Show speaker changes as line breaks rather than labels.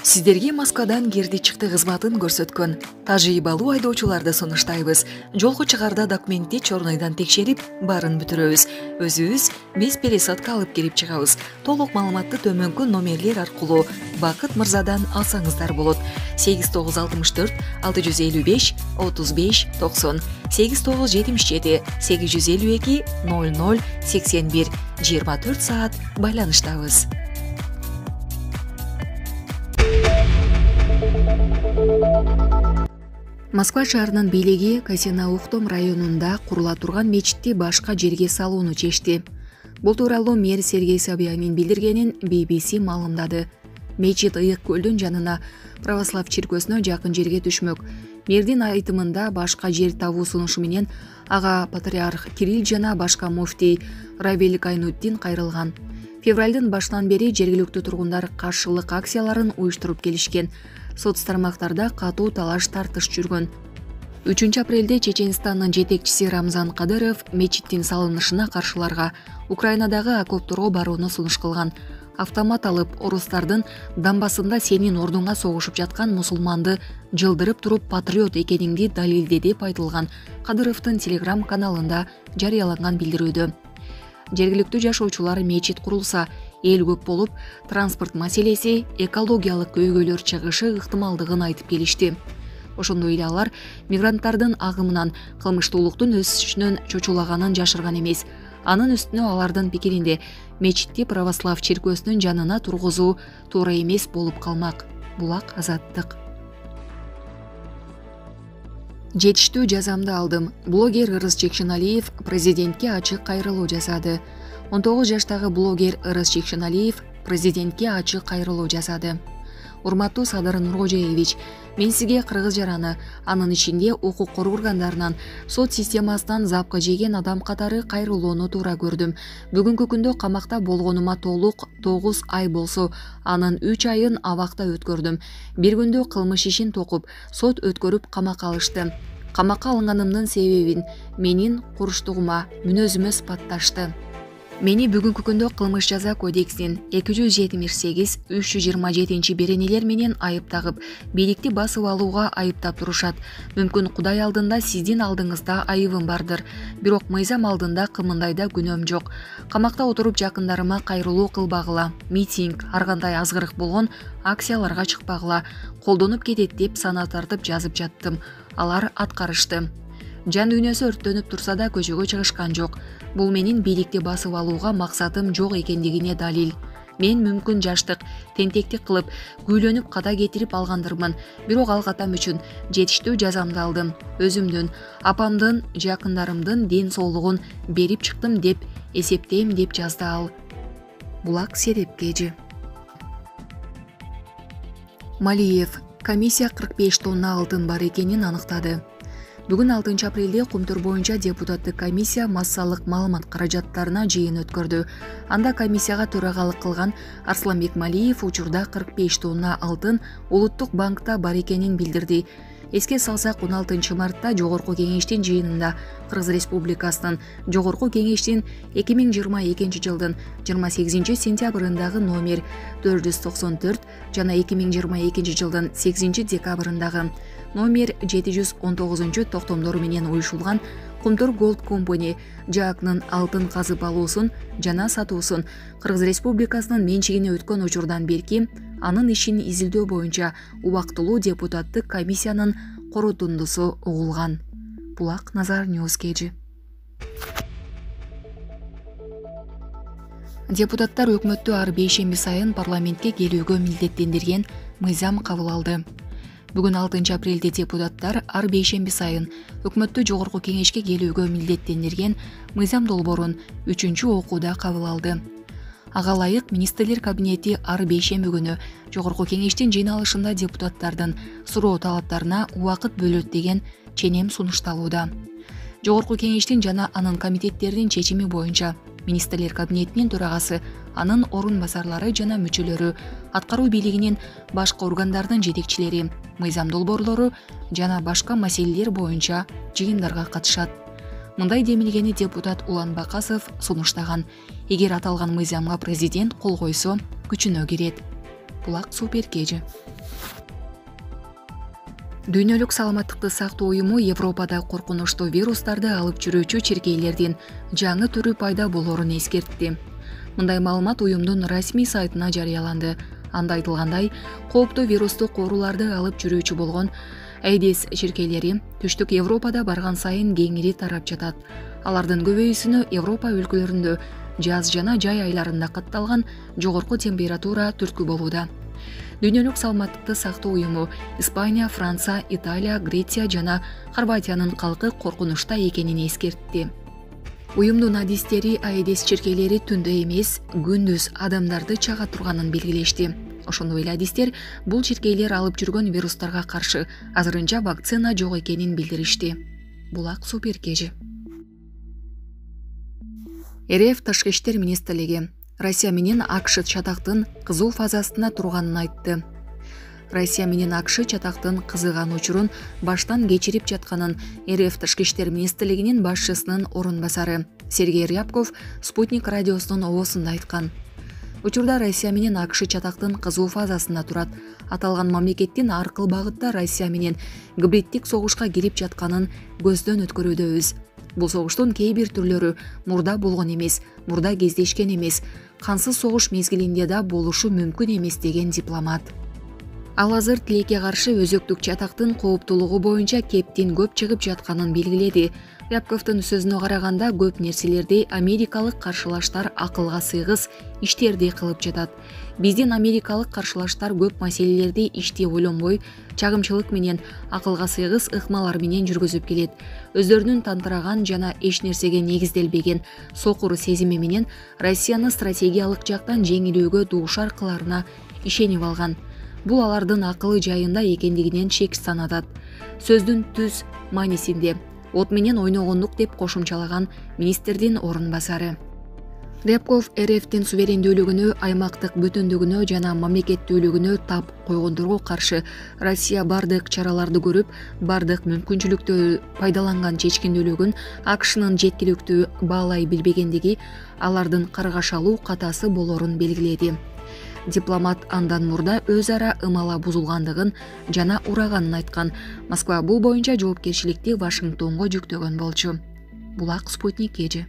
Сиздерге Москвадан кирди чыкты кызматын көрсөткөн тажрыйбалуу айдоочуларды сунуштайбыз. Жолго чыгарда документти чорнойдон текшерип, баарын бүтүрөбүз. Өзүбүз без пересадка алып кирип чыгабыз. Толук маалыматты төмөнкү номерлер аркылуу Бакыт мырзадан алсаңыздар болот. 8964 655 35 90 8977 852 00 81 24 саат байланыштабыз. Москва шаарынын бийлиги Касина-Ухтом районунда курула турган мечитти башка жерге салууну чечти. Бул тууралуу мэр Сергей Собянин билдиргенин BBC маалымдады. Мечит Ыйык көлдүн жанына православ чиркөөсүнө жакын жерге түшмөк. Мэрдин айтымында башка жер табуу сунушу менен ага патриарх Кирилл жана башка муфтий Равиль Гайнутдин кайрылган. Февралдын башынан бери жергиликтүү тургундар каршылык акцияларын уюштуруп келишкен. Соц тармактарда катуу талаш тартыш жүргөн. 3 апрелде Чеченстандын жетекчиси Рамзан Кадыров мечиттин салынышына каршыларга Украинадагы окопторго барууну сунуш кылган. Автомат алып, орустардын дамбасында сенин ордуңа согушуп жаткан мусулманды жылдырып туруп патриот экениңди далилде деп айтылган Кадыровдун Telegram каналында жарыяланган билдирүүдө. Жергиликтүү жашоочулар мечит курулса, эл көп болуп, транспорт маселеси, экологиялык көйгөйлөр чыгышы ыктымалдыгын айтып келишти. Ошондой эле алар мигранттардын агымынан кылмыштуулуктун өсүшүнөн чочулаганын жашырган эмес. Анын үстүнө алардын пикиринде мечитти православ чиркөөсүнүн жанына тургузуу туура эмес болуп калмак. Булак Азаттык. Жетиштүү жазамды алдым. Блогер Ырыс Чекшеналиев президентке ачык кайрылуу жасады. 19 жаштагы блогер Ырыс Чекшеналиев президентке ачык кайрылуу жасады. Урматтуу Садыр Нуркожоевич, мен сизге кыргыз жараны, анын ичинде укук коргоо органдарынан, сот системасынан запка жеген адам катары кайрылууну туура көрдүм. Бүгүнкү күндө камакта болгонума толук 9 ай болсо, анын 3 айын абакта өткөрдүм. Бир күндө кылмыш ишин токуп, сот өткөрүп камакка алышты. Камакка алынганымдын себебин менин куруштугума, мүнөзүмө сыпатташты. Мени бүгүнкү күндө кылмыш жаза кодексинин 278-327 беренелер менен айып тагып, бийликти басып алууга айыптап турушат. Мүмкүн Кудай алдында сиздин алдыңызда айыбым бардыр. Бирок мыйзам алдында кымындайда күнөөм жок. Камакта отуруп жакындарыма кайрылуу кылбагыла, митинг, ар кандай азгырык болгон акцияларга чыкпагыла, колдонуп кетет деп сана тартып жазып жаттым. Алар аткарышты. Жан дүйнөсү өрттөнүп турса да көчөгө чыгышкан жок. Бул менин бийликти басып алууга максатым жок экендигине далил. Мен мүмкүн жаштык, тентектик кылып, күүлөнүп ката кетирип алгандырмын. Бирок ал катам үчүн жетиштүү жазамды алдым. Өзүмдүн, апамдын, жакындарымдын ден соолугун берип чыктым деп эсептейм деп жазды ал. Булак Серепкежи. Малиев комиссия 45 тонна алтын бар экенин аныктады. Бүгүн 6 апрелде Кумтур боюнча депутаттык комиссия массалык маалымат каражаттарына жыйын өткөрдү. Анда комиссияга төрагалык кылган Арсланбек Малиев учурда 45 тонна алтын улуттук банкта бар экенин билдирди. Эске салсак, 16 мартта Жогорку кеңештин жыйынында Кыргыз Республикасынын Жогорку кеңештин 2022 жылдын 28 сентябрындагы номер 494 жана 2022 жылдын 8 декабрындагы номер 719 токтомдору менен уюшулган Кумтур Gold Company ЖАКнын алтын казып алуусун жана сатуусун Кыргыз Республикасынын менчигине өткөн учурдан берки анын ишин изилдөө боюнча убактылуу депутаттык комиссиянын корутундусу угулган. Булак Назар Ньюскежи. Депутаттар өкмөттү ар бейшемби сайын парламентке келүүгө милдеттендирген мыйзам кабыл алды. Бүгүн 6 апрелде депутаттар ар бейшемби сайын өкмөттү Жогорку кеңешке келүүгө милдеттендирген мыйзам долбоорун 3-окууда кабыл алды. Ага ылайык министрлер кабинети ар бейшемби күнү Жогорку кеңештин жыйналышында депутаттардын суроо талаптарына убакыт бөлөт деген ченем сунушталууда. Жогорку кеңештин жана анын комитеттеринин чечими боюнча министрлер кабинетинин төрагасы, анын орун басарлары жана мүчөлөрү, аткаруу бийлигинин башка органдардын жетекчилери, мыйзам долбоорлору жана башка маселелер боюнча жыйындарга катышат. Мындай демилгени депутат Улан Бакасов сунуштаган. Эгер аталган мыйзамга президент кол койсо, күчүнө кирет. Булак Супер Кежи. Дүйнөлүк саламаттыкты сактоо уюму Европада коркунучтуу вирустарды алып жүрүүчү чиркейлердин жаңы түрү пайда болоорун эскертти. Мындай маалымат уюмдун расмий сайтына жарыяланды. Анда айтылгандай, кооптуу вирустук ооруларды алып жүрүүчү болгон Эйдис чиркейлери түштүк Европада барган сайын кеңири тарап жатат. Алардын көбөйүүсүнө Европа өлкөлөрүндө жаз жана жай айларында катталган жогорку температура түрткү болууда. Дүйнөлүк саламаттыкты сактоо уюму Испания, Франция, Италия, Греция жана Хорватиянын калкы коркунучта экенин эскертти. Уюмдун адистери Эйдис чиркейлери түндө эмес, күндүз адамдарды чага турганын белгилешти. Ошондой эле адистер бул чиркейлер алып жүргөн вирустарга каршы азырынча вакцина жок экенин билдиришти. Булак Супер Кежи. РФ Тышкы иштер министрлиги Россия менен АКШ чатактын кызуу фазасына турганын айтты. Россия менен АКШ чатактын кызыган учурун баштан кечирип жатканын РФ Тышкы иштер министрлигинин башчысынын орун басары Сергей Рябков Спутник радиосунун обосунда айткан. Учурда Россия менен АКШ чатактын кызуу фазасында турат. Аталган мамлекеттин ар кыл багытта Россия менен гибриддик согушка кирип жатканын көздөн өткөрүүдөбүз. Бул согуштун кээ бир түрлөрү мурда болгон эмес, мурда кездешкен эмес, кансыз согуш мезгилинде да болушу мүмкүн эмес деген дипломат. Ал азыр тилекке каршы өзөктүк чатактын кооптуулугу боюнча кептин көп чыгып жатканын белгиледи. Рябковдун сөзүнө караганда көп нерселерди америкалык каршылаштар акылга сыйгыз иштерди кылып жатат. Биздин америкалык каршылаштар көп маселелерди иштеп ойлонбой, чагымчылык менен акылга сыйгыз ыкмалар менен жүргүзүп келет. Өздөрүнүн тантыраган жана эч нерсеге негизделбеген сокур сезими менен Россияны стратегиялык жактан жеңилүүгө дуушар кыларына ишенип алган. Бул алардын акылы жайында экендигинен шек санатат. Сөздүн түз маанисинде от менен ойногондук деп кошумчалаган министрдин орун басары. Рябков РФтин суверендүүлүгүнө, аймактык бүтүндүгүнө жана мамлекеттүүлүгүнө тап койгондорго каршы Россия бардык чараларды көрүп, бардык мүмкүнчүлүктү пайдаланган чечкиндүүлүгүн АКШнын жеткиликтүү баалай билбегендиги алардын каргаш алуу катасы болорун белгиледи. Дипломат андан мурда өз ара ымала бузулгандыгын жана ураганын айткан. Москва бул боюнча жоопкерчиликти Вашингтонго жүктөгөн болчу. Булак Спутник Кежи.